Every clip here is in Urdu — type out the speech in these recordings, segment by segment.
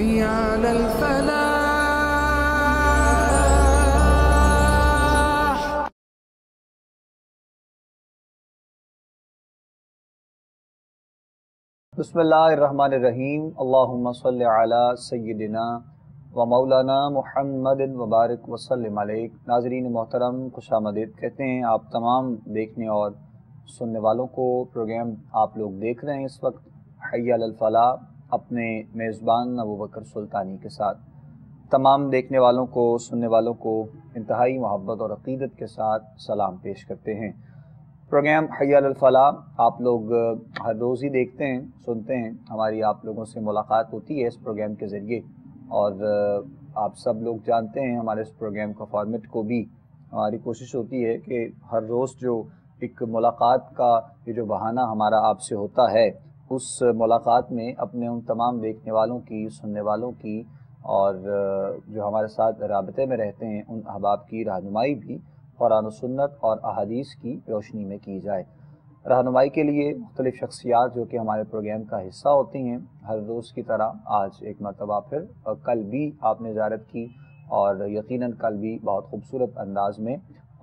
حي على الفلاح. بسم اللہ الرحمن الرحیم. اللہم صلی علی سیدنا و مولانا محمد وبارک وسلم علیہ. ناظرین محترم خوش آمدید کہتے ہیں آپ تمام دیکھنے اور سننے والوں کو. پروگرام آپ لوگ دیکھ رہے ہیں اس وقت حی علی الفلاح اپنے میزبان ابوبکر سلطانی کے ساتھ. تمام دیکھنے والوں کو سننے والوں کو انتہائی محبت اور عقیدت کے ساتھ سلام پیش کرتے ہیں. پروگرام حی علی الفلاح آپ لوگ ہر روز ہی دیکھتے ہیں سنتے ہیں. ہماری آپ لوگوں سے ملاقات ہوتی ہے اس پروگرام کے ذریعے اور آپ سب لوگ جانتے ہیں ہمارے اس پروگرام کا فارمیٹ کو بھی. ہماری کوشش ہوتی ہے کہ ہر روز جو ایک ملاقات کا یہ جو بہانہ ہمارا آپ سے ہوتا ہے اس ملاقات میں اپنے ان تمام دیکھنے والوں کی سننے والوں کی اور جو ہمارے ساتھ رابطے میں رہتے ہیں ان احباب کی رہنمائی بھی قرآن و سنت اور احادیث کی روشنی میں کی جائے. رہنمائی کے لیے مختلف شخصیات جو کہ ہمارے پروگرام کا حصہ ہوتی ہیں ہر روز کی طرح آج ایک مرتبہ پھر کل بھی آپ نے زیارت کی اور یقیناً کل بھی بہت خوبصورت انداز میں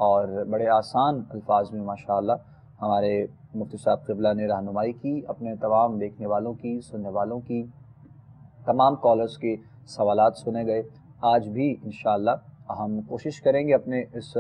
اور بڑے آسان الفاظ میں ماشاءاللہ ہمارے مفتی صاحب قبلہ نے رہنمائی کی. اپنے تمام دیکھنے والوں کی سننے والوں کی تمام کالرز کے سوالات سنے گئے. آج بھی انشاءاللہ ہم کوشش کریں گے اپنے اس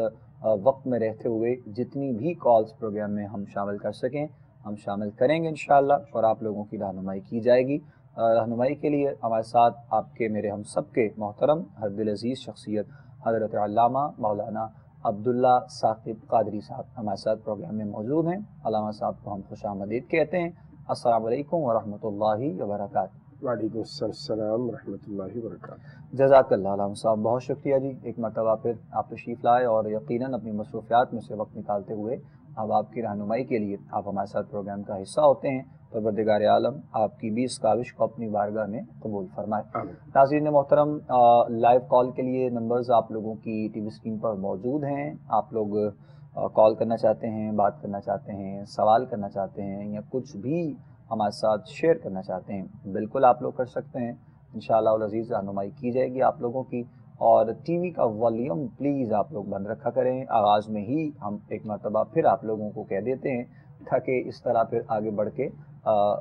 وقت میں رہتے ہوئے جتنی بھی کالز پروگرام میں ہم شامل کر سکیں ہم شامل کریں گے انشاءاللہ اور آپ لوگوں کی رہنمائی کی جائے گی. رہنمائی کے لیے ہمارے ساتھ آپ کے میرے ہم سب کے محترم ہر دل عزیز شخصیت حضرت علامہ مولانا عبداللہ ثاقب قادری صاحب ہمارے ساتھ پروگرام میں موجود ہیں. علامہ صاحب کو ہم خوش آمدید کہتے ہیں. السلام علیکم ورحمۃ اللہ وبرکاتہ. وعلیکم السلام ورحمۃ اللہ وبرکاتہ. جزاک اللہ علامہ صاحب, بہت شکریہ جی. ایک مرتبہ پھر آپ تشریف لائے اور یقیناً اپنی مصروفیات میں سے وقت نکالتے ہوئے اب آپ کی رہنمائی کے لیے آپ ہمارے ساتھ پروگرام کا حصہ ہوتے ہیں. پروردگار عالم آپ کی بھی اس کاوش کو اپنی بارگاہ میں قبول فرمائے. ناظرین محترم, لائیو کال کے لیے نمبرز آپ لوگوں کی ٹی وی اسکرین پر موجود ہیں. آپ لوگ کال کرنا چاہتے ہیں, بات کرنا چاہتے ہیں, سوال کرنا چاہتے ہیں یا کچھ بھی ہمارے ساتھ شیئر کرنا چاہتے ہیں بالکل آپ لوگ کر سکتے ہیں. انشاءاللہ العزیز رہنمائی کی جائے گی آپ لوگوں کی. اور ٹی وی کا والیوم پلیز آپ لوگ بند رکھا کریں. آغاز میں ہی ہم ایک مرتبہ پھر آپ لوگوں کو کہہ دیتے ہیں تاکہ اس طرح پھر آگے بڑھ کے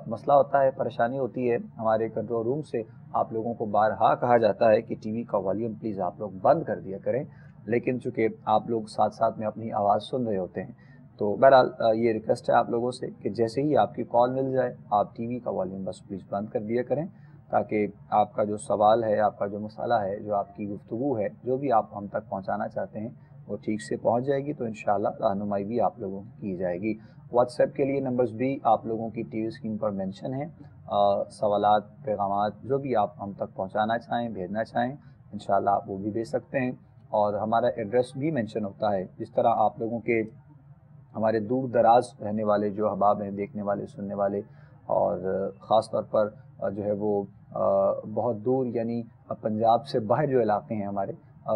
مسئلہ ہوتا ہے, پریشانی ہوتی ہے. ہمارے کنٹرول روم سے آپ لوگوں کو بارہا کہا جاتا ہے کہ ٹی وی کا والیوم پلیز آپ لوگ بند کر دیا کریں, لیکن چونکہ آپ لوگ ساتھ ساتھ میں اپنی آواز سن رہے ہوتے ہیں تو بہرحال یہ ریکویسٹ ہے آپ لوگوں سے کہ جیسے ہی آپ کی کال مل جائے آپ ٹی وی کا والیوم بس پلیز بند کر دیا کریں تاکہ آپ کا جو سوال ہے, آپ کا جو مسئلہ ہے, جو آپ کی گفتگو ہے, جو بھی آپ ہم تک پہنچانا چاہتے ہیں وہ ٹھیک سے پہنچ جائے گی. تو انشاءاللہ رہنمائی بھی آپ لوگوں کی جائے گی. واٹس ایپ کے لیے نمبرز بھی آپ لوگوں کی ٹی وی اسکرین پر مینشن ہیں. سوالات پیغامات جو بھی آپ ہم تک پہنچانا چاہیں بھیجنا چاہیں انشاءاللہ آپ وہ بھی بھیج سکتے ہیں. اور ہمارا ایڈریس بھی مینشن ہوتا ہے. جس طرح آپ لوگوں کے ہمارے دور دراز رہنے والے جو احباب ہیں, دیکھنے والے سننے والے, اور خاص طور پر جو ہے وہ بہت دور یعنی پنجاب سے باہر جو علاقے ہیں ہمارے,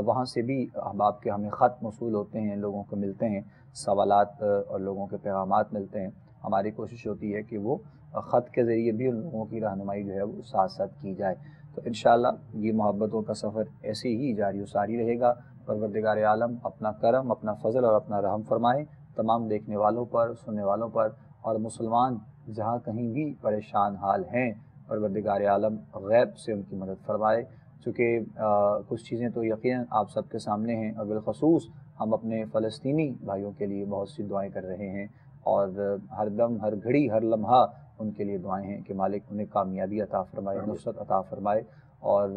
وہاں سے بھی احباب کے ہمیں خط موصول ہوتے ہیں, لوگوں کو ملتے ہیں سوالات اور لوگوں کے پیغامات ملتے ہیں. ہماری کوشش ہوتی ہے کہ وہ خط کے ذریعے بھی ان لوگوں کی رہنمائی جو ہے وہ ساتھ ساتھ کی جائے. تو انشاءاللہ یہ محبتوں کا سفر ایسے ہی جاری و ساری رہے گا. پروردگار عالم اپنا کرم, اپنا فضل اور اپنا رحم فرمائے تمام دیکھنے والوں پر, سننے والوں پر, اور مسلمان جہاں کہیں بھی پریشان حال ہیں پروردگار عالم غیب سے ان کی مدد فرمائے. چونکہ کچھ چیزیں تو یقیناً آپ سب کے سامنے ہیں اور بالخصوص ہم اپنے فلسطینی بھائیوں کے لیے بہت سی دعائیں کر رہے ہیں اور ہر دم ہر گھڑی ہر لمحہ ان کے لیے دعائیں ہیں کہ مالک انہیں کامیابی عطا فرمائے, نصرت عطا فرمائے, اور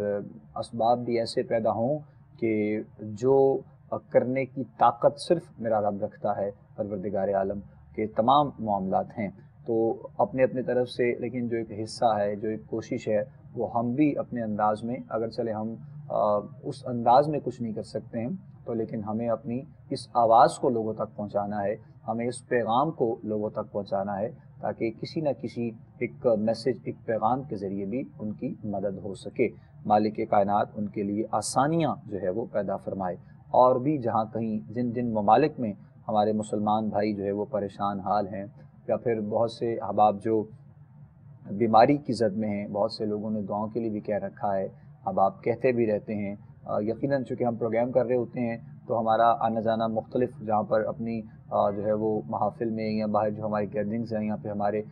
اسباب بھی ایسے پیدا ہوں کہ جو کرنے کی طاقت صرف میرا رب رکھتا ہے پروردگار عالم کے تمام معاملات ہیں. تو اپنے اپنے طرف سے لیکن جو ایک حصہ ہے, جو ایک کوشش ہے, وہ ہم بھی اپنے انداز میں اگر چلے ہم اس انداز میں کچھ نہیں کر سکتے ہیں تو لیکن ہمیں اپنی اس آواز کو لوگوں تک پہنچانا ہے, ہمیں اس پیغام کو لوگوں تک پہنچانا ہے تاکہ کسی نہ کسی ایک میسج, ایک پیغام کے ذریعے بھی ان کی مدد ہو سکے. مالک کائنات ان کے لیے آسانیاں جو ہے وہ پیدا فرمائے. اور بھی جہاں کہیں جن جن ممالک میں ہمارے مسلمان بھائی جو ہے وہ پریشان حال ہیں یا پھر بہت سے احباب جو بیماری کی زد میں ہیں، بہت سے لوگوں نے دعاؤں کے لیے بھی کہہ رکھا ہے، اب آپ کہتے بھی رہتے ہیں۔ یقیناً چونکہ ہم پروگرام کر رہے ہوتے ہیں تو ہمارا آنا جانا مختلف جہاں پر اپنی جو ہے وہ محافل میں یا باہر جو ہماری گیدرنگز ہیں یا پھر ہمارے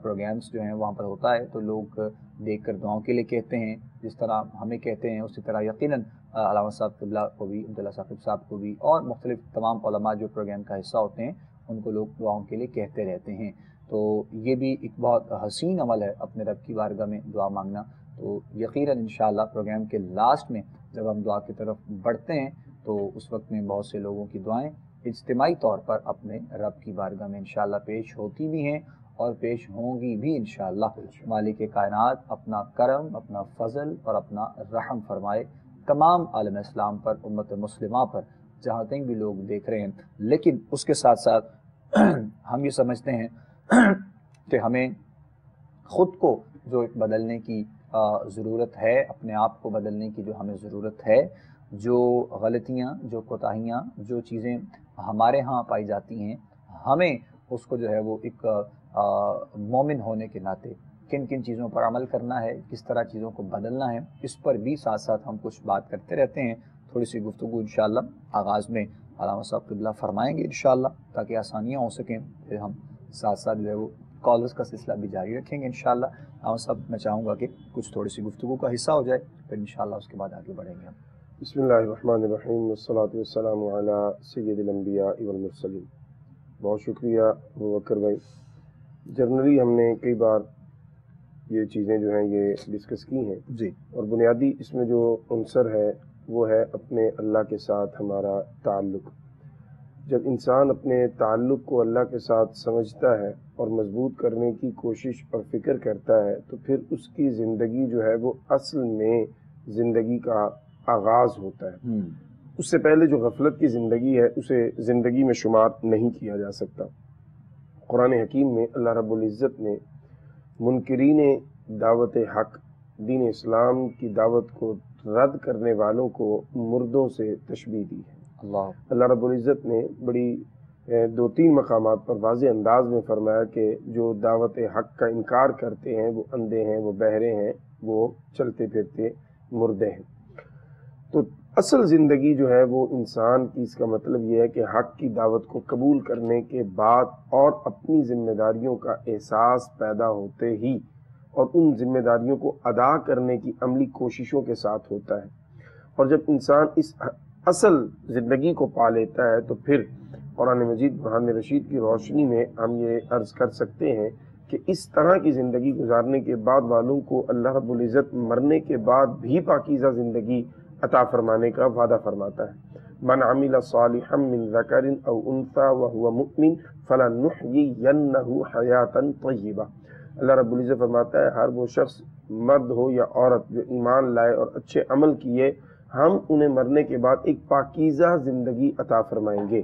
پروگرامز جو ہیں وہاں پر ہوتا ہے تو لوگ دیکھ کر دعاؤں کے لیے کہتے ہیں، جس طرح ہمیں کہتے ہیں اسی طرح یقیناً علامہ صاحب قبلہ کو بھی، عبداللہ ثاقب صاحب کو بھی، اور مختلف تمام علماء جو پروگرام کا حصہ ہوتے ہیں ان کو لوگ دعاؤں کے لیے کہتے رہتے ہیں۔ تو یہ بھی ایک بہت حسین عمل ہے اپنے رب کی بارگاہ میں دعا مانگنا۔ تو یقیناً انشاءاللہ پروگرام کے لاسٹ میں جب ہم دعا کی طرف بڑھتے ہیں تو اس وقت میں بہت سے لوگوں کی دعائیں اجتماعی طور پر اپنے رب کی بارگاہ میں انشاءاللہ پیش ہوتی بھی ہیں اور پیش ہوں گی بھی انشاءاللہ۔ مالک کائنات اپنا کرم، اپنا فضل اور اپنا رحم فرمائے تمام عالم اسلام پر، امت مسلمہ پر، جہاں کہیں بھی لوگ دیکھ رہے ہیں۔ لیکن اس کے ساتھ ساتھ ہم یہ سمجھتے ہیں کہ ہمیں خود کو جو بدلنے کی ضرورت ہے، اپنے آپ کو بدلنے کی جو ہمیں ضرورت ہے، جو غلطیاں، جو کوتاہیاں، جو چیزیں ہمارے ہاں پائی جاتی ہیں، ہمیں اس کو جو ہے وہ ایک مومن ہونے کے ناطے کن کن چیزوں پر عمل کرنا ہے، کس طرح چیزوں کو بدلنا ہے، اس پر بھی ساتھ ساتھ ہم کچھ بات کرتے رہتے ہیں۔ تھوڑی سی گفتگو انشاءاللہ آغاز میں علامہ صاحب قبلہ فرمائیں گے انشاءاللہ تاکہ آسانیاں ہو سکیں، پھر ہم ساتھ ساتھ جو ہے وہ کالرز کا سلسلہ بھی جاری رکھیں گے انشاءاللہ۔ علامہ صاحب میں چاہوں گا کہ کچھ تھوڑی سی گفتگو کا حصہ ہو جائے، پھر انشاءاللہ اس کے بعد آگے بڑھیں گے ہم۔ بسم اللہ الرحمن الرحیم، والصلاة والسلام علی سید الانبیاء والمرسلین۔ بہت شکریہ ابوبکر بھائی۔ جنرلی ہم نے کئی بار یہ چیزیں جو ہیں یہ ڈسکس کی ہیں جی، اور بنیادی اس میں جو عنصر ہے وہ ہے اپنے اللہ کے ساتھ ہمارا تعلق۔ جب انسان اپنے تعلق کو اللہ کے ساتھ سمجھتا ہے اور مضبوط کرنے کی کوشش اور فکر کرتا ہے تو پھر اس کی زندگی جو ہے وہ اصل میں زندگی کا آغاز ہوتا ہے۔ اس سے پہلے جو غفلت کی زندگی ہے اسے زندگی میں شمار نہیں کیا جا سکتا۔ قرآن حکیم میں اللہ رب العزت نے منکرین دعوت حق، دین اسلام کی دعوت کو رد کرنے والوں کو مردوں سے تشبیہ دی ہے۔ اللہ رب العزت نے بڑی دو تین مقامات پر واضح انداز میں فرمایا کہ جو دعوت حق کا انکار کرتے ہیں وہ اندھے ہیں، وہ بہرے ہیں، وہ چلتے پھرتے مردے ہیں۔ تو اصل زندگی جو ہے وہ انسان کی، اس کا مطلب یہ ہے کہ حق کی دعوت کو قبول کرنے کے بعد اور اپنی ذمہ داریوں کا احساس پیدا ہوتے ہی اور ان ذمہ داریوں کو ادا کرنے کی عملی کوششوں کے ساتھ ہوتا ہے۔ اور جب انسان اس اصل زندگی کو پا لیتا ہے تو پھر قرآن مجید برہان رشید کی روشنی میں ہم یہ عرض کر سکتے ہیں کہ اس طرح کی زندگی گزارنے کے بعد والوں کو اللہ رب العزت مرنے کے بعد بھی پاکیزہ زندگی عطا فرمانے کا وعدہ فرماتا ہے۔ من عمل صالحا من ذکر او انثى وهو مؤمن فلنحيينه حیاتا طیبہ۔ اللہ رب العزت فرماتا ہے ہر وہ شخص، مرد ہو یا عورت، جو ایمان لائے اور اچھے عمل کیے، ہم انہیں مرنے کے بعد ایک پاکیزہ زندگی عطا فرمائیں گے۔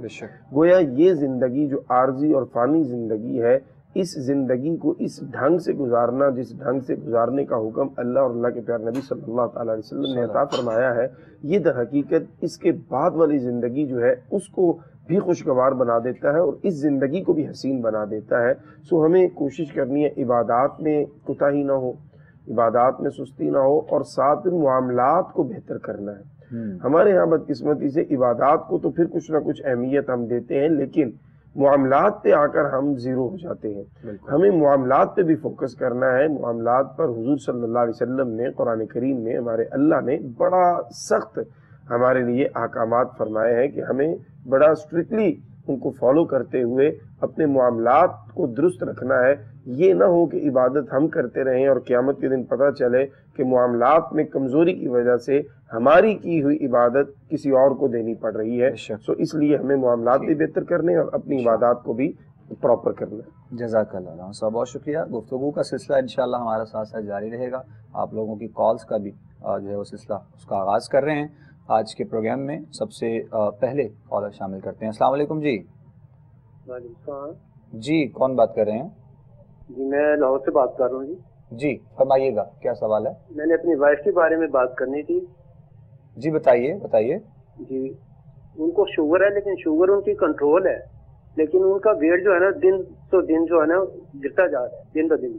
گویا یہ زندگی جو عارضی اور فانی زندگی ہے، اس زندگی کو اس ڈھنگ سے گزارنا جس ڈھنگ سے گزارنے کا حکم اللہ اور اللہ کے پیارے نبی صلی اللہ تعالیٰ علیہ وسلم نے عطا فرمایا ہے، یہ در حقیقت اس کے بعد والی زندگی جو ہے اس کو بھی خوشگوار بنا دیتا ہے اور اس زندگی کو بھی حسین بنا دیتا ہے۔ سو ہمیں کوشش کرنی ہے عبادات میں کوتاہی نہ ہو، عبادات میں سستی نہ ہو، اور ساتھ معاملات کو بہتر کرنا ہے۔ ہمارے ہاں بدقسمتی سے عبادات کو تو پھر کچھ نہ کچھ اہمیت ہم دیتے ہیں، لیکن معاملات پہ آ کر ہم زیرو ہو جاتے ہیں۔ ہمیں معاملات پہ بھی فوکس کرنا ہے۔ معاملات پر حضور صلی اللہ علیہ وسلم نے، قرآن کریم میں ہمارے اللہ نے بڑا سخت ہمارے لیے احکامات فرمائے ہیں کہ ہمیں بڑا اسٹرکٹلی ان کو فالو کرتے ہوئے اپنے معاملات کو درست رکھنا ہے۔ یہ نہ ہو کہ عبادت ہم کرتے رہیں اور قیامت کے دن پتہ چلے کہ معاملات میں کمزوری کی وجہ سے ہماری کی ہوئی عبادت کسی اور کو دینی پڑ رہی ہے۔ سو اس لیے ہمیں معاملات بھی بہتر کرنے اور اپنی عبادات کو بھی پراپر کرنا ہے۔ جزاک اللہ صاحب، بہت شکریہ۔ گفتگو کا سلسلہ انشاءاللہ ہمارا ساتھ ساتھ جاری رہے گا۔ آپ لوگوں کی کالز کا بھی جو ہے وہ سلسلہ اس کا آغاز کر رہے ہیں۔ آج کے پروگرام میں سب سے پہلے کالر شامل کرتے ہیں۔ السلام علیکم جی۔ وعلیکم السلام جی، کون بات کر رہے ہیں؟ جی میں لاہور سے بات کر رہا ہوں۔ جی فرمائیے گا، کیا سوال ہے؟ میں نے اپنی وائف کے بارے میں بات کرنی تھی۔ جی بتائیے بتائیے۔ جی ان کو شوگر ہے، لیکن شوگر ان کی کنٹرول ہے، لیکن ان کا ویٹ جو ہے نا دن تو دن جو ہے نا گرتا جا رہا ہے، دن بہ دن۔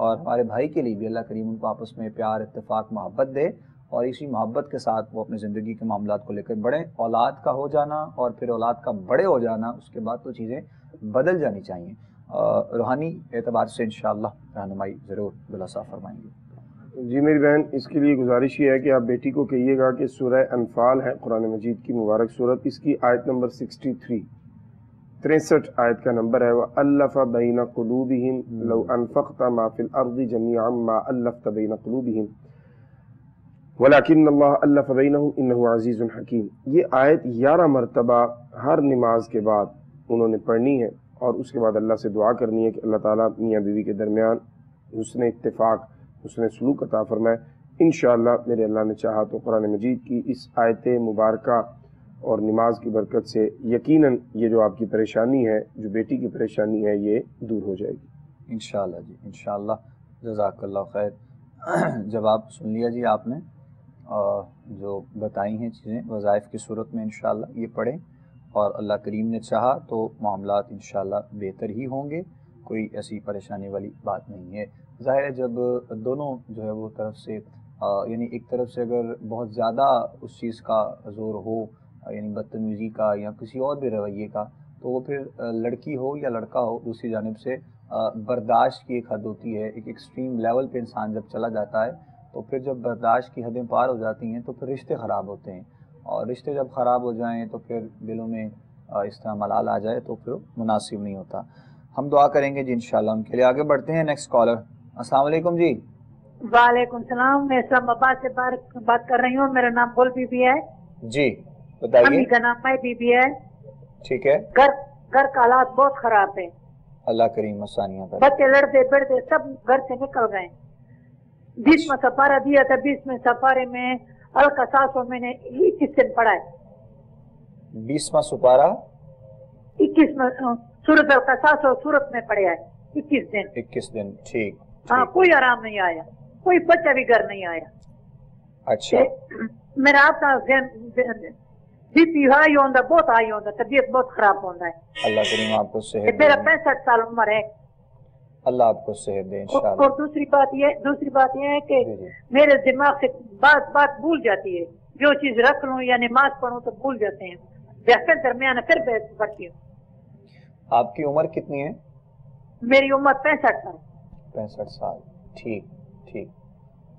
اور ہمارے بھائی کے لیے بھی اللہ کریم ان کو آپس میں پیار، اتفاق، محبت دے، اور اسی محبت کے ساتھ وہ اپنے زندگی کے معاملات کو لے کر بڑھیں۔ اولاد کا ہو جانا اور پھر اولاد کا بڑے ہو جانا، اس کے بعد تو چیزیں بدل جانی چاہیے۔ روحانی اعتبار سے انشاءاللہ رہنمائی ضرور بلا صاف فرمائیں گے۔ جی میری بہن، اس کے لیے گزارش یہ ہے کہ آپ بیٹی کو کہیے گا کہ سورہ انفال ہے قرآن مجید کی مبارک صورت، اس کی آیت نمبر 63 آیت کا نمبر ہے، وَأَلَّفَ بَيْنَ قُلُوبِهِمْ لَوْ أَنفَقْتَ مَا فِي الْأَرْضِ جَمِيعًا مَا أَلَّفْتَ بَيْنَ قُلُوبِهِمْ وَلَكِنَّ اللَّهَ أَلَّفَ بَيْنَهُمْ إِنَّهُ عَزِيزٌ حَكِيمٌ۔ یہ آیت 11 مرتبہ ہر نماز کے بعد انہوں نے پڑھنی ہے، اور اس کے بعد اللہ سے دعا کرنی ہے کہ اللہ تعالیٰ میاں بیوی کے درمیان حسن اتفاق، حسن سلوک عطا فرمائے۔ انشاءاللہ میرے اللہ نے چاہا تو قرآن مجید کی اس آیت مبارکہ اور نماز کی برکت سے یقیناً یہ جو آپ کی پریشانی ہے، جو بیٹی کی پریشانی ہے، یہ دور ہو جائے گی انشاءاللہ جی، انشاءاللہ۔ جزاک اللہ خیر۔ جواب سن لیا جی آپ نے، جو بتائی ہیں چیزیں وظائف کی صورت میں انشاءاللہ یہ پڑھیں، اور اللہ کریم نے چاہا تو معاملات انشاءاللہ بہتر ہی ہوں گے، کوئی ایسی پریشانی والی بات نہیں ہے۔ ظاہر ہے جب دونوں جو ہے وہ طرف سے یعنی ایک طرف سے اگر بہت زیادہ اس چیز کا زور ہو، یعنی بدتمیزی کا یا کسی اور بھی رویے کا، تو وہ پھر لڑکی ہو یا لڑکا ہو، دوسری جانب سے برداشت کی ایک حد ہوتی ہے، ایک ایکسٹریم لیول پہ انسان جب چلا جاتا ہے تو پھر جب برداشت کی حدیں پار ہو جاتی ہیں تو پھر رشتے خراب ہوتے ہیں، اور رشتے جب خراب ہو جائیں تو پھر دلوں میں اس طرح ملال آ جائے تو پھر مناسب نہیں ہوتا۔ ہم دعا کریں گے جی انشاءاللہ ان کے لیے۔ آگے بڑھتے ہیں، نیکسٹ کالر۔ السلام علیکم جی۔ وعلیکم السلام، میں اسلام آباد سے بات کر رہی ہوں، میرا نام گل بی بی ہے جی بتائیے۔ امی کا نام میں بی بی ہے۔ ٹھیک ہے۔ گھر کا حالات بہت خراب ہے، اللہ کریم آسانیاں کرے۔ بچے لڑتے بڑھتے سب گھر سے نکل گئے۔ 20 میں سفارہ دیا تھا، 20 میں سفارے میں ہلکا 700 میں نے 21 دن پڑھا ہے۔ 20واں سپارہ 21 میں سورت ہلکا 700 سورت میں پڑھا ہے 21 دن۔ ٹھیک۔ ہاں، کوئی آرام نہیں آیا، کوئی بچہ بھی گھر نہیں آیا۔ اچھا، میرا آپ کا بی پی ہائی ہوتا، بہت ہائی ہوتا، طبیعت بہت خراب ہوتا ہے۔ اللہ کریم آپ کو صحت دے۔ میرا 65 سال عمر ہے۔ اللہ آپ کو صحت دے انشاءاللہ۔ اور دوسری بات یہ ہے کہ میرے دماغ سے بات بھول جاتی ہے، جو چیز رکھ لوں یا نماز پڑھوں تو بھول جاتے ہیں، بہتر درمیان پھر پڑھتی ہوں۔ آپ کی عمر کتنی ہے؟ میری عمر 65 سال۔ 65 سال، ٹھیک ٹھیک۔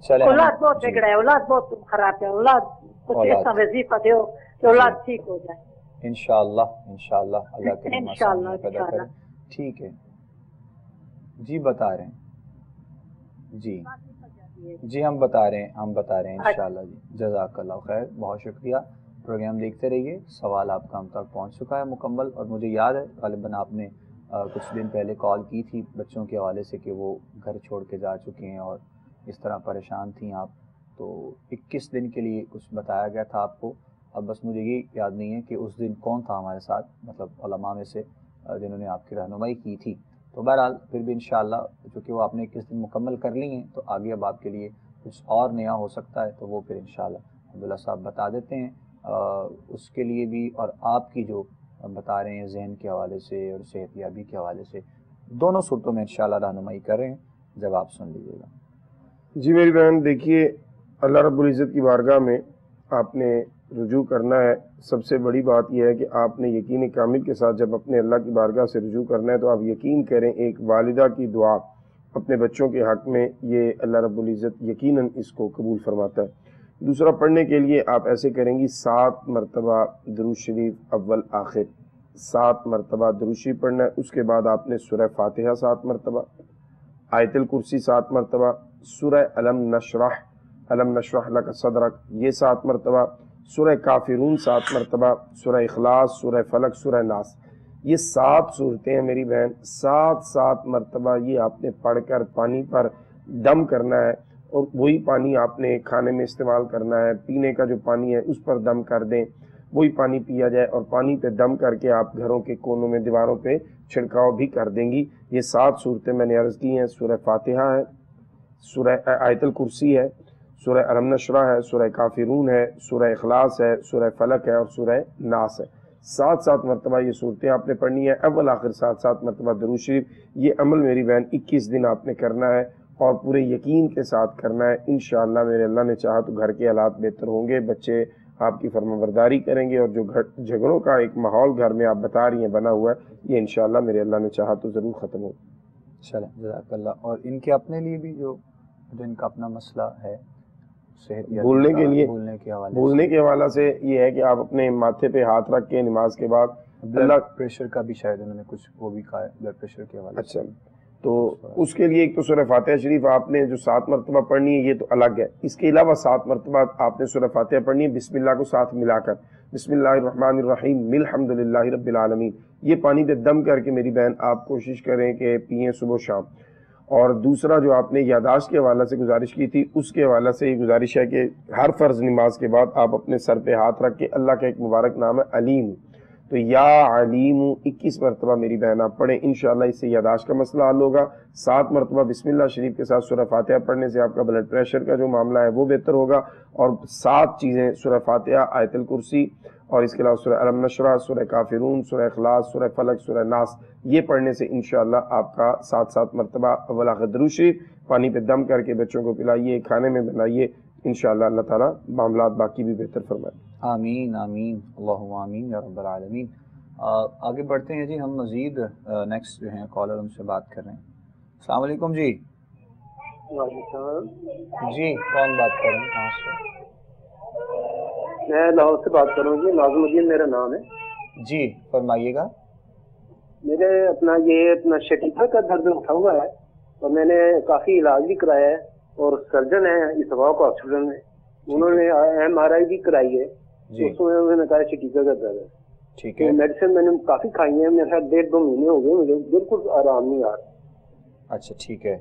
چلے، اولاد بہت بگڑا ہے، اولاد بہت خراب ہے، اولاد کچھ ایسا وظیفہ دو کہ اولاد ٹھیک ہو جائے انشاءاللہ۔ انشاءاللہ اللہ کریم آسانیاں پیدا کرے۔ ٹھیک ہے جی، بتا رہے ہیں جی ہم بتا رہے ہیں انشاءاللہ جی۔ جزاک اللہ خیر، بہت شکریہ۔ پروگرام دیکھتے رہیے، سوال آپ کا ہم تک پہنچ چکا ہے مکمل، اور مجھے یاد ہے غالباً آپ نے کچھ دن پہلے کال کی تھی بچوں کے حوالے سے کہ وہ گھر چھوڑ کے جا چکے ہیں اور اس طرح پریشان تھیں آپ، تو 21 دن کے لیے کچھ بتایا گیا تھا آپ کو۔ اب بس مجھے یہ یاد نہیں ہے کہ اس دن کون تھا ہمارے ساتھ، مطلب علماء میں سے جنہوں نے آپ کی رہنمائی کی تھی۔ تو بہرحال پھر بھی انشاءاللہ چونکہ وہ آپ نے 21 دن مکمل کر لی ہیں، تو آگے اب آپ کے لیے کچھ اور نیا ہو سکتا ہے، تو وہ پھر انشاءاللہ عبداللہ صاحب بتا دیتے ہیں اس کے لیے بھی، اور آپ کی جو بتا رہے ہیں ذہن کے حوالے سے اور صحت یابی کے حوالے سے، دونوں صورتوں میں انشاءاللہ رہنمائی کر رہے ہیں، جب آپ سن لیجیے گا۔ جی میری بہن، دیکھیے اللہ رب العزت کی بارگاہ میں آپ نے رجوع کرنا ہے۔ سب سے بڑی بات یہ ہے کہ آپ نے یقین کامل کے ساتھ جب اپنے اللہ کی بارگاہ سے رجوع کرنا ہے تو آپ یقین کریں ایک والدہ کی دعا اپنے بچوں کے حق میں، یہ اللہ رب العزت یقیناً اس کو قبول فرماتا ہے۔ دوسرا، پڑھنے کے لیے آپ ایسے کریں گی 7 مرتبہ درود شریف اول آخر، 7 مرتبہ درود شریف پڑھنا ہے۔ اس کے بعد آپ نے سورہ فاتحہ 7 مرتبہ، آیت الکرسی 7 مرتبہ، سورہ علم نشرح لک صدرک یہ 7 مرتبہ، سورہ کافرون 7 مرتبہ، سورہ اخلاص، سورہ فلق، سورہ ناس، یہ 7 صورتیں ہیں میری بہن، 7 مرتبہ یہ آپ نے پڑھ کر پانی پر دم کرنا ہے، اور وہی پانی آپ نے کھانے میں استعمال کرنا ہے۔ پینے کا جو پانی ہے اس پر دم کر دیں، وہی پانی پیا جائے، اور پانی پہ دم کر کے آپ گھروں کے کونوں میں دیواروں پہ چھڑکاؤ بھی کر دیں گی۔ یہ 7 صورتیں میں نے عرض کی ہیں، سورہ فاتحہ ہے، سورہ آیت الکرسی ہے، سورہ علم نشرح ہے، سورہ کافرون ہے، سورہ اخلاص ہے، سورہ فلق ہے، اور سورہ ناس ہے۔ 7 مرتبہ یہ صورتیں آپ نے پڑھنی ہے، اول آخر 7 مرتبہ درود شریف۔ یہ عمل میری بہن 21 دن آپ نے کرنا ہے، اور پورے یقین کے ساتھ کرنا ہے. انشاءاللہ میرے اللہ نے چاہا تو گھر کے حالات بہتر ہوں گے، بچے آپ کی فرمانبرداری کریں گے، اور جو جھگڑوں کا ایک ماحول گھر میں آپ بتا رہی ہیں بنا ہوا ہے، یہ انشاءاللہ میرے اللہ نے چاہا تو ضرور ختم ہو. چلیں جزاک اللہ. اور ان کے اپنے لیے بھی جو ان کا اپنا مسئلہ ہے صحت یا بھولنے کے لیے، بھولنے کے حوالے سے یہ ہے کہ آپ اپنے ماتھے پہ ہاتھ رکھ کے نماز کے بعد بلڈ پریشر کا بھی شاید انہوں نے کچھ وہ بھی کہا ہے بلڈ پریشر کے حوالے سے. اچھا، تو اس کے لیے ایک تو سورہ فاتحہ شریف آپ نے جو 7 مرتبہ پڑھنی ہے یہ تو الگ ہے. اس کے علاوہ 7 مرتبہ آپ نے سورہ فاتحہ پڑھنی ہے بسم اللہ کو ساتھ ملا کر. بسم اللہ الرحمن الرحیم الحمد للہ رب العالمین. یہ پانی پہ دم کر کے میری بہن آپ کوشش کریں کہ پئیں صبح و شام. اور دوسرا جو آپ نے یاداشت کے حوالے سے گزارش کی تھی، اس کے حوالے سے یہ گزارش ہے کہ ہر فرض نماز کے بعد آپ اپنے سر پہ ہاتھ رکھ کے اللہ کا ایک مبارک نام ہے علیم، تو یا علیم 21 مرتبہ میری بہن آپ پڑھیں. انشاءاللہ اس سے یاداشت کا مسئلہ حل ہوگا. 7 مرتبہ بسم اللہ شریف کے ساتھ سورہ فاتحہ پڑھنے سے آپ کا بلڈ پریشر کا جو معاملہ ہے وہ بہتر ہوگا. اور 7 چیزیں سورہ فاتحہ، آیت الکرسی، اور اس کے علاوہ سورہ الم نشرح، سورہ کافرون، سورہ اخلاص، سورہ فلق، سورہ ناس، یہ پڑھنے سے انشاءاللہ آپ کا 7 مرتبہ اول آخر درود شریف پانی پہ دم کر کے بچوں کو پلائیے، کھانے میں بنائیے. انشاءاللہ اللہ تعالیٰ معاملات باقی بھی بہتر فرمائے. آمین آمین اللہم آمین یا رب العالمین. آگے بڑھتے ہیں جی، ہم مزید نیکسٹ جو ہیں کالر ان سے بات کر رہے ہیں. السلام علیکم جی. جی کون بات کر رہے ہیں، کہاں سے؟ میں لاہور سے بات کر رہا ہوں جی، ناظم الدین میرا نام ہے. جی فرمائیے گا. میرے اپنا شقیقہ کا درد اٹھا ہوا ہے، اور میں نے کافی علاج بھی کرایا ہے، اور سرجن ہے اتفاق ہاسپٹل میں، انہوں نے MRI بھی کرائی ہے، اس میں انہوں نے کہا شقیقہ کا درد ہے. ٹھیک ہے. میڈیسن میں نے کافی کھائی ہیں، میرے خیال 1.5-2 مہینے ہو گئے، مجھے بالکل آرام نہیں آ رہا. اچھا ٹھیک ہے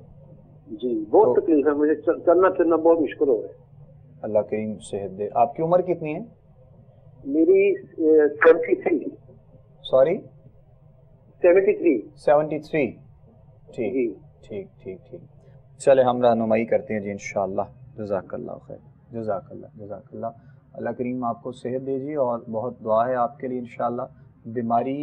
جی بہت تکلیف ہے مجھے، چلنا پھرنا بہت مشکل ہو رہا ہے. اللہ کریم صحت دے. آپ کی عمر کتنی ہے؟ میری 73. سوری 73. ٹھیک ٹھیک ٹھیک ٹھیک. چلے ہم رہنمائی کرتے ہیں جی انشاءاللہ. جزاک اللہ خیر. جزاک اللہ. اللہ کریم آپ کو صحت دے جی، اور بہت دعا ہے آپ کے لیے انشاءاللہ. بیماری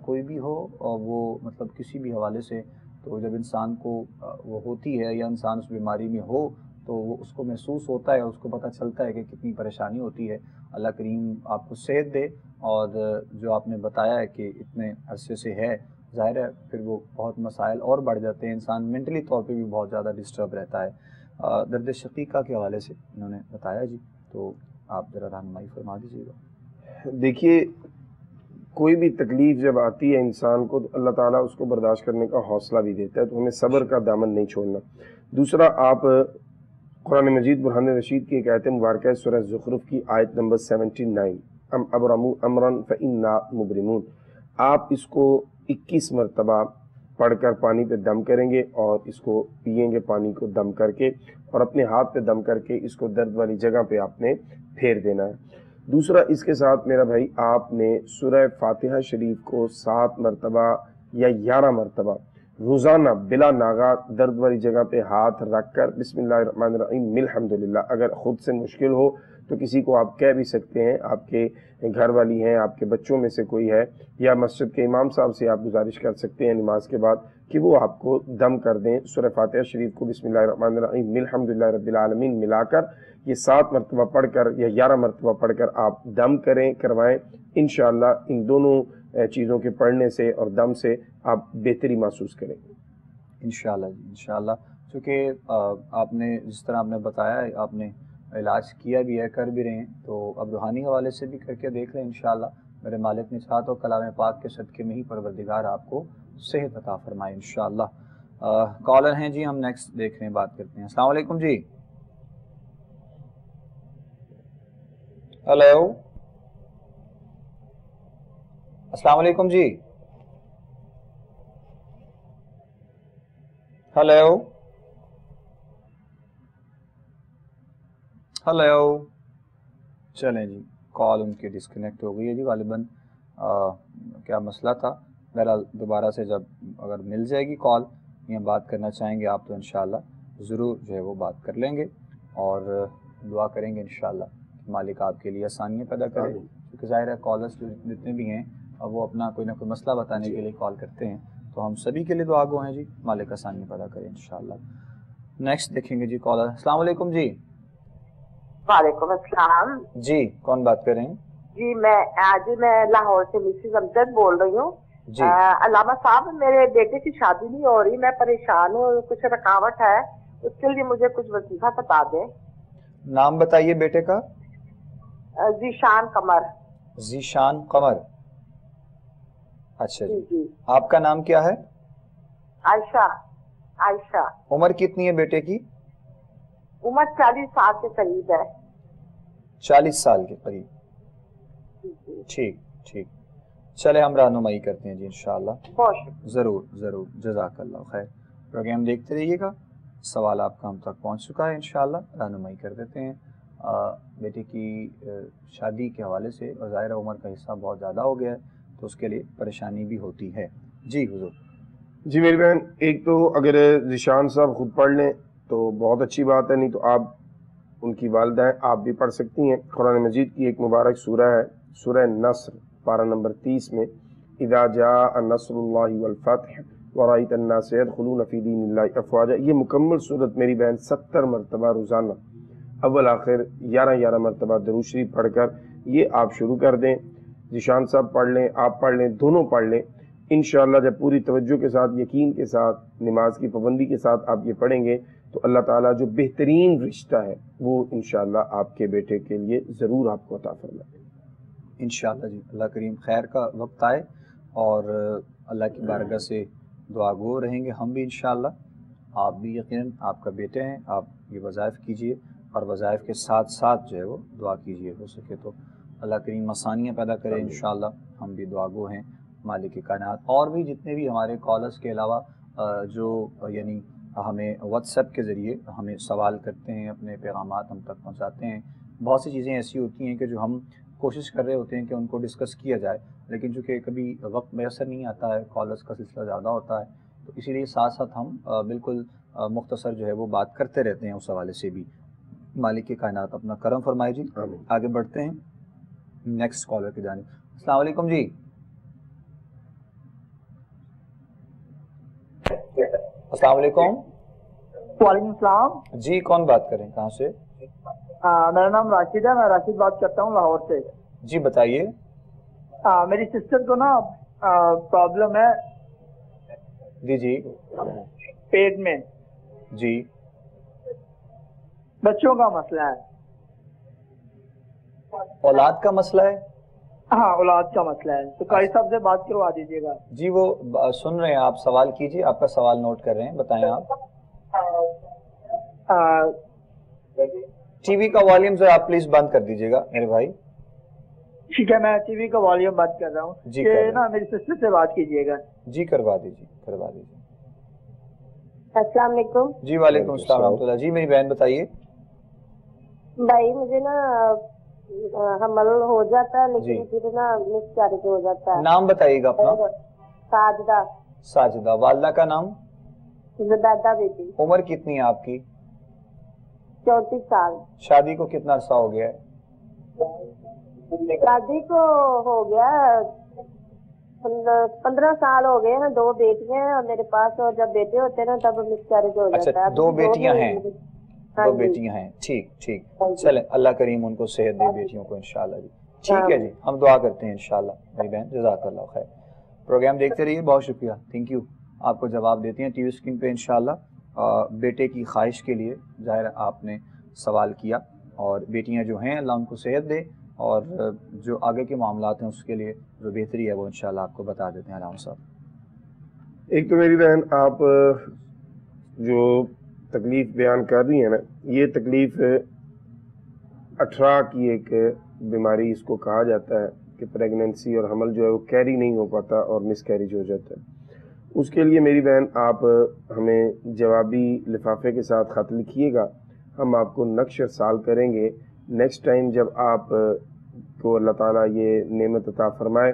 کوئی بھی ہو اور وہ مطلب کسی بھی حوالے سے، تو جب انسان کو وہ ہوتی ہے یا انسان اس بیماری میں ہو تو وہ اس کو محسوس ہوتا ہے اور اس کو پتہ چلتا ہے کہ کتنی پریشانی ہوتی ہے. اللہ کریم آپ کو صحت دے. اور جو آپ نے بتایا ہے کہ اتنے عرصے سے ہے، ظاہر ہے پھر وہ بہت مسائل اور بڑھ جاتے ہیں، انسان منٹلی طور پہ بھی بہت زیادہ ڈسٹرب رہتا ہے. درد شقیقہ کے حوالے سے انہوں نے بتایا جی، تو آپ ذرا رہنمائی فرما دیجیے گا. دیکھیے کوئی بھی تکلیف جب آتی ہے انسان کو تو اللہ تعالیٰ اس کو برداشت کرنے کا حوصلہ بھی دیتا ہے، تو ہمیں صبر کا دامن نہیں چھوڑنا. دوسرا، آپ قرآن مجید برہان رشید کی ایک آیت مبارکہ ہے سورہ زخرف کی آیت نمبر 79، ام ابرموا امرا فانا مبرمون. آپ اس کو 21 مرتبہ پڑھ کر پانی پہ دم کریں گے، اور اس کو پئیں گے پانی کو دم کر کے، اور اپنے ہاتھ پہ دم کر کے اس کو درد والی جگہ پہ آپ نے پھیر دینا ہے. دوسرا، اس کے ساتھ میرا بھائی آپ نے سورہ فاتحہ شریف کو 7 مرتبہ یا 11 مرتبہ روزانہ بلا ناغہ درد والی جگہ پہ ہاتھ رکھ کر بسم اللہ الرحمن الرحیم الحمدللہ. اگر خود سے مشکل ہو تو کسی کو آپ کہہ بھی سکتے ہیں، آپ کے گھر والی ہیں، آپ کے بچوں میں سے کوئی ہے، یا مسجد کے امام صاحب سے آپ گزارش کر سکتے ہیں نماز کے بعد کہ وہ آپ کو دم کر دیں. سورہ فاتحہ شریف کو بسم اللہ الرحمن الرحیم الحمدللہ رب العالمین ملا کر یہ 7 مرتبہ پڑھ کر یا 11 مرتبہ پڑھ کر آپ دم کروائیں. انشاءاللہ ان دونوں چیزوں کے پڑھنے سے اور دم سے آپ بہتری محسوس کریں گے انشاءاللہ جی انشاءاللہ. چونکہ آپ نے جس طرح آپ نے بتایا، آپ نے علاج کیا بھی ہے، کر بھی رہے ہیں، تو اب روحانی حوالے سے بھی کر کے دیکھ لیں انشاءاللہ. میرے مالک نے چاہا تو کلام پاک کے صدقے میں ہی پروردگار آپ کو صحت عطا فرمائے انشاءاللہ. کالر ہیں جی، ہم نیکسٹ دیکھ رہے ہیں، بات کرتے ہیں. السلام علیکم جی. ہیلو السلام علیکم جی. ہیلو چلیں جی، کال ان کی ڈسکنیکٹ ہو گئی ہے جی غالباً. کیا مسئلہ تھا؟ بہرحال دوبارہ سے جب اگر مل جائے گی کال یا بات کرنا چاہیں گے آپ تو انشاءاللہ ضرور جو ہے وہ بات کر لیں گے، اور دعا کریں گے انشاءاللہ کہ مالک آپ کے لیے آسانیاں پیدا کرے. کیونکہ ظاہر ہے کالرس جتنے بھی ہیں اب وہ اپنا کوئی نہ کوئی مسئلہ بتانے کے لیے کال کرتے ہیں، تو ہم سبھی کے لیے دعا گو ہیں جی، مالک آسانیاں پیدا کرے انشاءاللہ. نیکسٹ دیکھیں گے جی کالر. السلام علیکم جی. وعلیکم السلام جی کون بات کر رہے ہیں؟ جی میں لاہور سے مسز امجد بول رہی ہوں. جی علامہ صاحب میرے بیٹے کی شادی نہیں ہو رہی, میں پریشان ہوں, کچھ رکاوٹ ہے, اس کے لیے مجھے کچھ وظیفہ بتا دیں. نام بتائیے بیٹے کا. ذیشان قمر. ذیشان قمر. اچھا جی. جی آپ کا نام کیا ہے؟ عائشہ. عائشہ. عمر کتنی ہے بیٹے کی؟ عمر 40 سال کے قریب ہے. 40 سال کے قریب. ٹھیک ٹھیک, چلے ہم رہنمائی کرتے ہیں جی انشاءاللہ. ضرور ضرور, جزاک اللہ خیر. پروگرام دیکھتے رہیے گا, سوال آپ کا ہم تک پہنچ چکا ہے, انشاءاللہ رہنمائی کر دیتے ہیں. بیٹے کی شادی کے حوالے سے ظاہر عمر کا حصہ بہت زیادہ ہو گیا ہے, تو اس کے لیے پریشانی بھی ہوتی ہے. جی حضور. جی میری بہن, ایک تو اگر ذیشان صاحب خود پڑھ لیں تو بہت اچھی بات ہے, نہیں تو آپ ان کی والدہ ہیں, آپ بھی پڑھ سکتی ہیں. قرآن مجید کی ایک مبارک سورہ ہے, سورہ نصر, پارہ نمبر 30 میں اذا جاء نصر اللہ والفتح ورأیت الناس يدخلون فی دین اللہ افواجا. یہ مکمل سورت میری بہن 70 مرتبہ روزانہ اول آخر 11 مرتبہ درود شریف پڑھ کر یہ آپ شروع کر دیں. ذیشان صاحب پڑھ لیں, آپ پڑھ لیں, دونوں پڑھ لیں. انشاءاللہ جب پوری توجہ کے ساتھ, یقین کے ساتھ, نماز کی پابندی کے ساتھ آپ یہ پڑھیں گے تو اللہ تعالیٰ جو بہترین رشتہ ہے وہ انشاءاللہ آپ کے بیٹے کے لیے ضرور آپ کو عطا فرمائے انشاءاللہ. جی اللہ کریم خیر کا وقت آئے اور اللہ کی بارگاہ سے دعا گو رہیں گے ہم بھی انشاءاللہ. آپ بھی یقیناً آپ کا بیٹے ہیں, آپ یہ وظائف کیجئے اور وظائف کے ساتھ ساتھ جو ہے وہ دعا کیجئے. ہو سکے تو اللہ کریم آسانیاں پیدا کرے انشاءاللہ. ہم بھی دعا گو ہیں مالک کائنات. اور بھی جتنے بھی ہمارے کالرز کے علاوہ جو یعنی ہمیں واٹس ایپ کے ذریعے ہمیں سوال کرتے ہیں, اپنے پیغامات ہم تک پہنچاتے ہیں. بہت سی چیزیں ایسی ہوتی ہیں کہ جو ہم کوشش کر رہے ہوتے ہیں کہ ان کو ڈسکس کیا جائے, لیکن چونکہ کبھی وقت میسر نہیں آتا ہے, کالرز کا سلسلہ زیادہ ہوتا ہے, تو اسی لیے ساتھ ساتھ ہم بالکل مختصر جو ہے وہ بات کرتے رہتے ہیں اس حوالے سے بھی. مالک کی کائنات اپنا کرم فرمائے جی. آگے بڑھتے ہیں نیکسٹ کالر کی جانب. السلام علیکم جی. السلام علیکم. وعلیکم السلام. جی کون بات کر رہے ہیں, کہاں سے؟ میرا نام راشد ہے, میں راشد بات کرتا ہوں لاہور سے. جی بتائیے. میری سسٹر کو نا پرابلم ہے جی جی پیٹ میں, جی بچوں کا مسئلہ ہے. اولاد کا مسئلہ ہے؟ ہاں اولاد کا مسئلہ ہے, تو قاری صاحب سے بات کروا دیجیے گا. جی وہ سن رہے ہیں, آپ سوال کیجیے, آپ کا سوال نوٹ کر رہے ہیں, بتائیں آپ. ٹی وی کا والیوم جو آپ پلیز بند کر دیجیے گا میرے بھائی. ٹھیک ہے, میں ٹی وی کا والیوم بند کر رہا ہوں. جی کہ نا میری سسٹر سے بات کیجیے گا. جی کروا دیجیے, کروا دیجیے. السلام علیکم. جی وعلیکم السلام ورحمۃ اللہ. جی میری بہن بتائیے. بھائی مجھے نا حمل ہو جاتا ہے, لیکن پھر نا مسکیریج ہو جاتا ہے. نام بتائیے گا اپنا. ساجدہ. ساجدہ. والدہ کا نام؟ زبیدہ بیٹی. عمر کتنی ہے آپ کی؟ 34 سال. شادی کو کتنا عرصہ ہو گیا ہے؟ شادی کو ہو گیا 15 سال ہو گئے ہیں. 2 بیٹیاں ہیں اور میرے پاس, اور جب بیٹے ہوتے ہیں نا تب مسکیریج ہو جاتا ہے. اچھا 2 بیٹیاں ہیں. 2 بیٹیاں ہیں, ٹھیک ٹھیک. چلیں اللہ کریم ان کو صحت دے بیٹیوں کو انشاءاللہ. جی ٹھیک ہے جی, ہم دعا کرتے ہیں انشاءاللہ. میری بہن جزاک اللہ خیر. پروگرام دیکھتے رہیے, بہت شکریہ, تھینک یو. آپ کو جواب دیتے ہیں ٹی وی اسکرین پہ انشاءاللہ. بیٹے کی خواہش کے لیے ظاہر آپ نے سوال کیا, اور بیٹیاں جو ہیں اللہ ان کو صحت دے, اور جو آگے کے معاملات ہیں اس کے لیے جو بہتری ہے وہ انشاءاللہ آپ کو بتا دیتے ہیں علامہ صاحب. ایک تو میری بہن آپ جو تکلیف بیان کر رہی ہیں نا, یہ تکلیف 18 کی ایک بیماری اس کو کہا جاتا ہے کہ پریگننسی اور حمل جو ہے وہ کیری نہیں ہو پاتا اور مس کیریج ہو جاتا ہے. اس کے لیے میری بہن آپ ہمیں جوابی لفافے کے ساتھ خط لکھیے گا, ہم آپ کو نقش ارسال کریں گے. نیکسٹ ٹائم جب آپ کو اللہ تعالیٰ یہ نعمت عطا فرمائے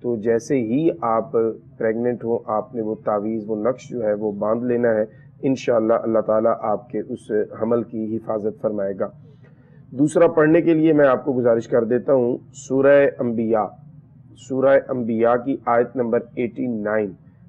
تو جیسے ہی آپ پریگننٹ ہوں آپ نے وہ تعویذ, وہ نقش جو ہے وہ باندھ لینا ہے. انشاءاللہ اللہ تعالیٰ آپ کے اس حمل کی حفاظت فرمائے گا. دوسرا پڑھنے کے لیے میں آپ کو گزارش کر دیتا ہوں سورہ انبیاء, سورہ انبیاء کی آیت نمبر 89.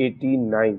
89।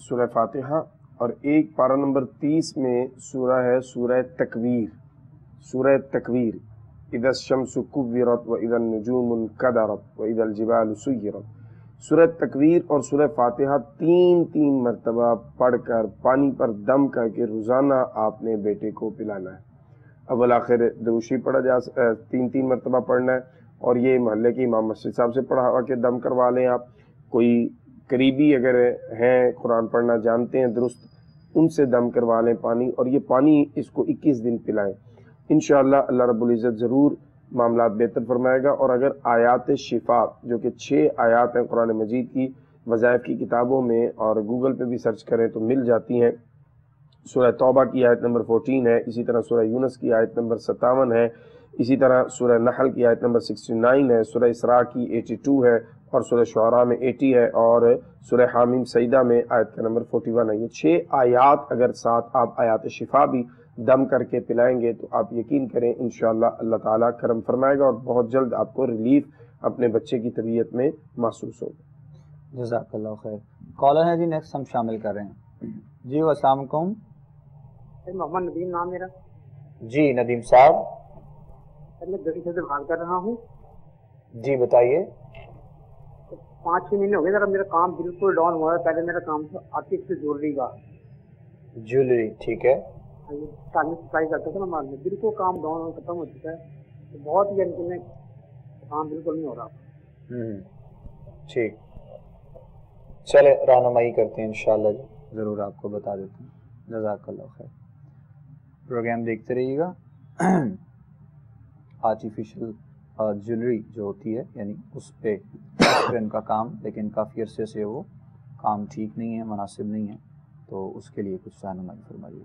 سورہ فاتحہ، اور ایک پارہ نمبر 30 میں سورہ ہے سورہ تکویر، سورہ تکویر، اذا الشمس کورت واذا النجوم انکدرت واذا الجبال سیرت۔ سورہ تکویر اور سورہ فاتحہ تین مرتبہ پڑھ کر پانی پر دم کر کے روزانہ آپ نے بیٹے کو پلانا ہے۔ اول آخر دروشی پڑھا جا 3 مرتبہ پڑھنا ہے، اور یہ محلے کے امام مسجد صاحب سے پڑھا کے دم کروا لیں آپ۔ کوئی قریبی اگر ہیں قرآن پڑھنا جانتے ہیں درست، ان سے دم کروا لیں پانی، اور یہ پانی اس کو 21 دن پلائیں۔ انشاءاللہ اللہ رب العزت ضرور معاملات بہتر فرمائے گا۔ اور اگر آیات شفا جو کہ 6 آیات ہیں قرآن مجید کی، وظائف کی کتابوں میں اور گوگل پہ بھی سرچ کریں تو مل جاتی ہیں۔ سورہ توبہ کی آیت نمبر 14 ہے، اسی طرح سورہ یونس کی آیت نمبر 57 ہے، اسی طرح سورہ نحل کی آیت نمبر 69 ہے، سورہ اسراء کی 82 ہے، اور سورہ شعراء میں 80 ہے، اور سورہ حامیم سجدہ میں آیت کا نمبر 41 ہے۔ یہ 6 آیات اگر ساتھ آپ آیات شفا بھی دم کر کے پلائیں گے تو آپ یقین کریں انشاءاللہ اللہ تعالیٰ کرم فرمائے گا، اور بہت جلد آپ کو ریلیف اپنے بچے کی طبیعت میں محسوس ہوگا۔ جزاک اللہ خیر۔ کالر ہے جی، نیکسٹ ہم شامل کر رہے ہیں جی۔ السلام علیکم۔ محمد ندیم نام میرا۔ جی ندیم صاحب، میں دلی سے بات کر رہا ہوں۔ جی بتائیے۔ 5-6 مہینے ہو گئے ذرا میرا کام بالکل ڈاؤن ہوا ہے۔ پہلے میرا کام تھا آرٹیفیشل جیولری کا، جیولری، ٹھیک ہے، سپلائی کرتا تھا نا مال میں، بالکل کام ڈاؤن ختم ہو چکا ہے، بہت ہی یعنی کام بالکل نہیں ہو رہا۔ ٹھیک، چلے رہنمائی کرتے ہیں انشاءاللہ جی، ضرور آپ کو بتا دیتے ہیں۔ جزاک اللہ خیر۔ پروگرام دیکھتے رہیے گا۔ آرٹیفیشل جیولری جو ہوتی ہے یعنی اس پہ ان کا کام، لیکن کافی عرصے سے وہ کام ٹھیک نہیں ہے، مناسب نہیں ہے، تو اس کے لیے کچھ رہنمائی فرمائیے۔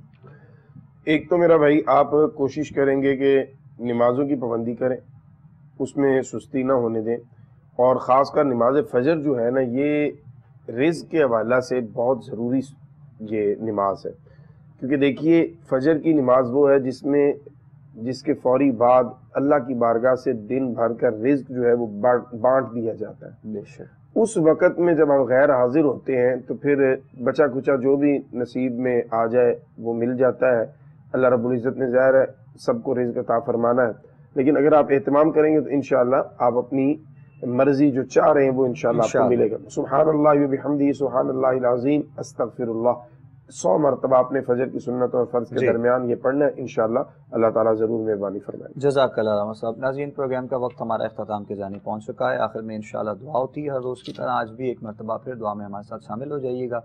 ایک تو میرا بھائی آپ کوشش کریں گے کہ نمازوں کی پابندی کریں، اس میں سستی نہ ہونے دیں، اور خاص کر نماز فجر جو ہے نا، یہ رزق کے حوالہ سے بہت ضروری یہ نماز ہے، کیونکہ دیکھیے فجر کی نماز وہ ہے جس کے فوری بعد اللہ کی بارگاہ سے دن بھر کا رزق جو ہے وہ بانٹ دیا جاتا ہے۔ بے شک اس وقت میں جب ہم غیر حاضر ہوتے ہیں تو پھر بچا کچا جو بھی نصیب میں آ جائے وہ مل جاتا ہے۔ اللہ رب العزت نے ظاہر ہے سب کو رزق عطا فرمانا ہے، لیکن اگر آپ اہتمام کریں گے تو انشاءاللہ آپ اپنی مرضی جو چاہ رہے ہیں وہ انشاءاللہ آپ کو ملے گا۔ سبحان اللہ وبحمدہ، سبحان اللہ العظیم، استغفر اللہ، 100 مرتبہ اپنے فجر کی سنتوں اور فرض کے درمیان یہ پڑھنا ہے، انشاءاللہ اللہ تعالیٰ ضرور مہربانی فرمائے۔ جزاک اللہ رحمۃ صاحب۔ ناظرین، پروگرام کا وقت ہمارا اختتام کی جانب پہنچ چکا ہے۔ آخر میں انشاءاللہ دعا ہوتی ہے ہر روز کی طرح، آج بھی ایک مرتبہ پھر دعا میں ہمارے ساتھ شامل ہو جائیے گا۔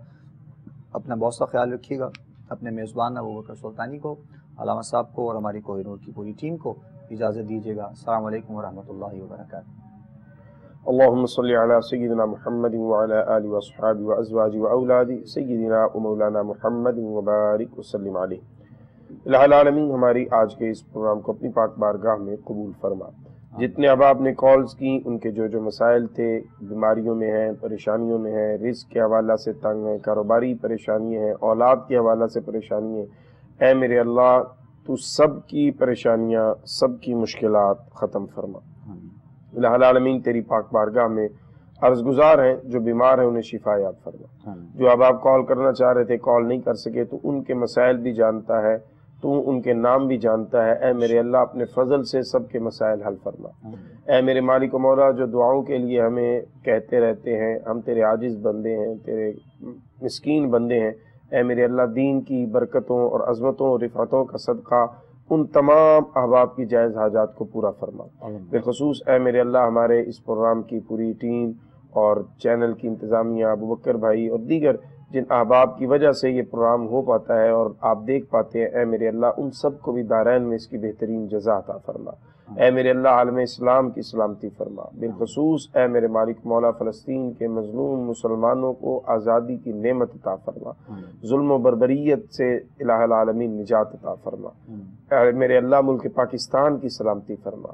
اپنا بہت سا خیال رکھیے گا، اپنے میزبان ابوبکر سلطانی کو، علامہ صاحب کو اور ہماری کوہ نور کی پوری ٹیم کو اجازت دیجیے گا۔ السلام علیکم ورحمۃ اللہ وبرکاتہ۔ اللهم صل على سيدنا محمد وعلى آله وصحبه وأزواجه وأولاده سيدنا ومولانا محمد وبارك وسلم عليه۔ الہ العالمین ہماری آج کے اس پروگرام کو اپنی پاک بارگاہ میں قبول فرما۔ جتنے احباب نے کالز کی، ان کے جو مسائل تھے، بیماریوں میں ہیں، پریشانیوں میں ہیں، رزق کے حوالہ سے تنگ ہیں، کاروباری پریشانیاں ہیں، اولاد کے حوالہ سے پریشانی ہیں، اے میرے اللہ تو سب کی پریشانیاں، سب کی مشکلات ختم فرما۔ الہ العالمین تیری پاک بارگاہ میں عرض گزار ہیں جو بیمار ہیں انہیں شفا یاب فرما۔ جو اب آپ کال کرنا چاہ رہے تھے کال نہیں کر سکے تو ان کے مسائل بھی جانتا ہے، تو ان کے نام بھی جانتا ہے، اے میرے اللہ اپنے فضل سے سب کے مسائل حل فرما۔ اے میرے مالک و مولا، جو دعاؤں کے لیے ہمیں کہتے رہتے ہیں، ہم تیرے عاجز بندے ہیں، تیرے مسکین بندے ہیں، اے میرے اللہ دین کی برکتوں اور عظمتوں اور رفعتوں کا صدقہ ان تمام احباب کی جائز حاجات کو پورا فرما۔ بالخصوص اے میرے اللہ ہمارے اس پروگرام کی پوری ٹیم اور چینل کی انتظامیہ، ابوبکر بھائی اور دیگر جن احباب کی وجہ سے یہ پروگرام ہو پاتا ہے اور آپ دیکھ پاتے ہیں، اے میرے اللہ ان سب کو بھی دارین میں اس کی بہترین جزا عطا فرما۔ اے میرے اللہ عالم اسلام کی سلامتی فرما۔ بالخصوص اے میرے مالک مولا فلسطین کے مظلوم مسلمانوں کو آزادی کی نعمت عطا فرما، ظلم و بربریت سے الہ العالمین نجات عطا فرما۔ اے میرے اللہ ملک پاکستان کی سلامتی فرما،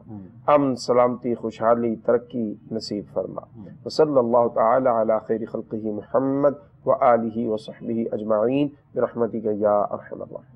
امن، سلامتی، خوشحالی، ترقی نصیب فرما۔ وصلی اللہ تعالی علی خیر خلقہ محمد وآلہ وصحبہ اجمعین برحمتک یا ارحم الراحمین۔